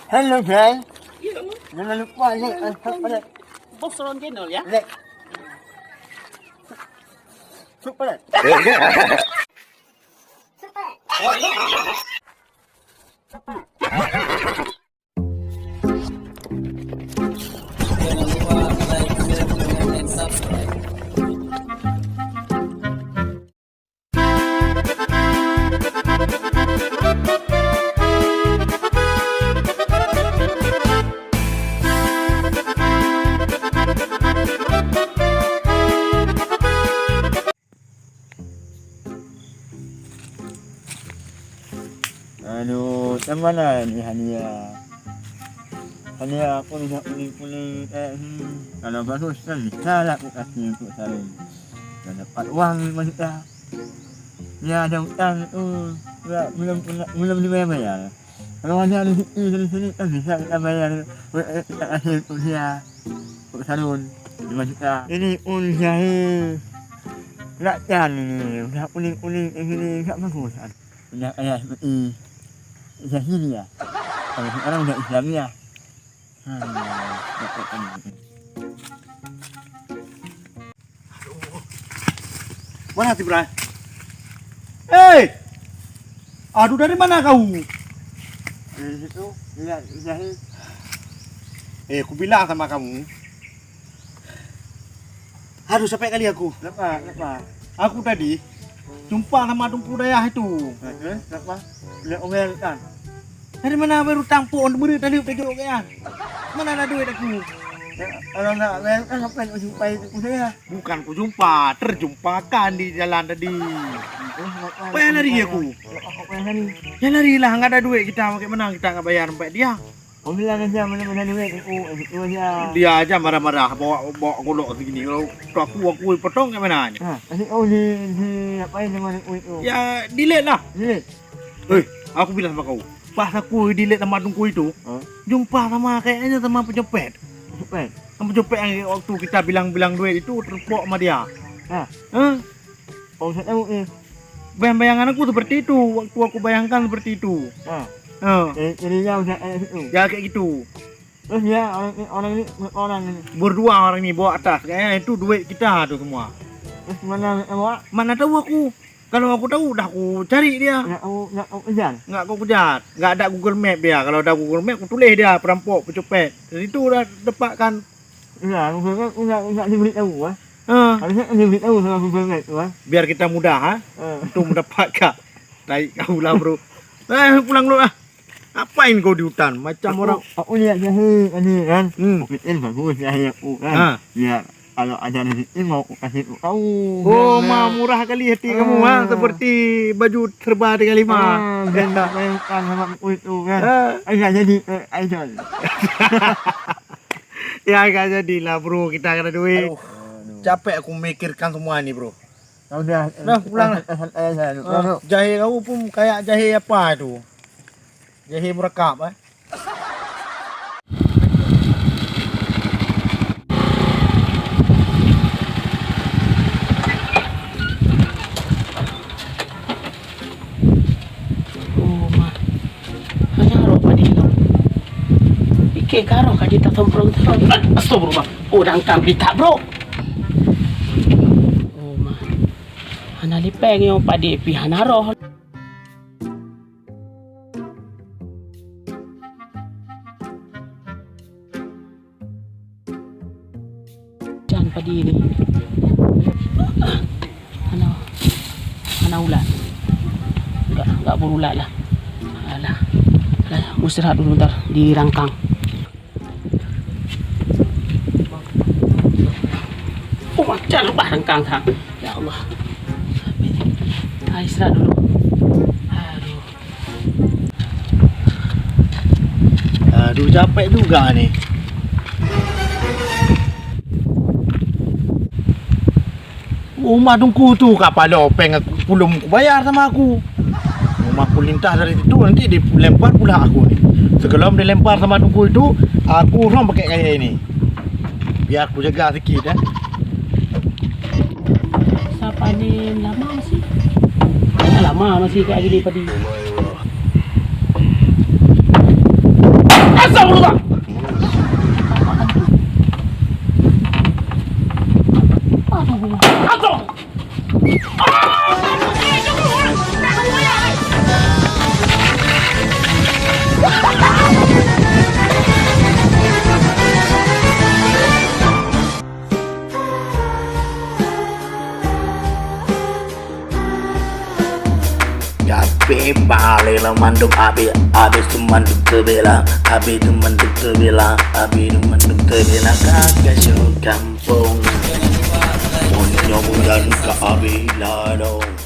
Hello, guys. Iya, Jangan lupa like dan subscribe. bos Ron channel ya. Like. Subscribe. Jangan lupa like, share, comment, and subscribe. Tama na ni Hania. Hania ako na kuning-kuning kalau baru sekali salah aku kasih untuk sarung. Dan dapat wang kita. Ya ada utang tu belum dibayar. Kalau ada di sini kan bisa kita bayar kita kasih untuk dia untuk sarung 5 juta. Ini jahe. Rakyat ni, dah kuning-kuning ini tak bagus. Dah ayah seperti Jahiliyah. Kalau sekarang udah Islamiyah. Mana hati Bray? Hei! Aduh, dari mana kau? Dari situ, lihat jahil. Aku bilang sama kamu. Aduh, sampai kali aku. Kenapa? Aku tadi jumpa sama Tung Budaya itu. Kenapa? Lihat omel kan? Dari mana baru tampon beri tadi pergi kan? Mana ada duit aku? Kalau nak omel kan ngapain kau jumpa itu saya? Bukan ku jumpa, terjumpakan di jalan tadi. Apa yang lari aku? Apa yang lari? Ya lari lah, nggak ada duit kita. Bagaimana kita nggak bayar sampai dia? Kau bilang aja mana duit itu aja. Dia aja marah-marah bawa golok segini. Kalau aku potong kayak mana? Kasih di ngapain sama itu? Ya delete lah. Delete. Aku bilang sama kau, pas aku delete sama Tungku itu, jumpa sama kayaknya sama pencopet. Sama pencopet yang waktu kita bilang duit itu terpok sama dia. Oh, saya tahu Bayangan aku seperti itu, waktu aku bayangkan seperti itu. Jadinya udah itu. Ya kayak gitu. Terus ya orang ini Berdua orang ini bawa atas, kayaknya itu duit kita tuh semua. terus mana awak? Mana tahu aku. Kalau aku tahu udah aku cari dia. Nak kejar. Nggak aku kejar. Nggak ada Google Map dia. Kalau ada Google Map aku tulis dia perampok, pencopet. Dan itu udah dapat kan. Enggak, enggak diberitahu harusnya diberitahu sama Google Map tu Biar kita mudah untuk mendapatkan. Baik kau lah bro. Pulang dulu lah. Apain kau di hutan? Macam orang. Aku lihat jahil tadi kan. Mungkin bagus jahil aku kan. Biar kalau ada rezeki mau aku kasih kau. Oh, murah kali hati kamu seperti baju serba 35. Dan tak bayangkan sama aku itu kan. Agak jadi idol. Ya agak jadilah bro, kita kena duit. Capek aku mikirkan semua ini bro. Udah pulang lah. Jahe kamu pun kayak jahe apa itu? Jahe merekap Ike karo kaji tak tomprong terus. Astagfirullah. Udang kita bro. Oh mah. Hanali peng yung padi pihanaro. Jangan padi ini. Ana ulat. Enggak berulat lah. Alah. Istirahat dulu bentar di rangkang. Jangan lupa rengkang tang. Ya Allah. Istirahat dulu. Aduh capek juga nih. Rumah Tungku tuh kapal lopeng belum bayar sama aku. Rumahku lintas dari situ nanti dilempar pula aku nih. Sebelum dilempar sama Tungku itu, aku orang pakai kayak ini. Biar aku jaga sikit Panen lama masih. Lama masih kayak gini padi. api balik lah manduk api tu manduk terbela api tu manduk terbela api tu manduk terbela kakak syur kampung punya bulan ke api ladong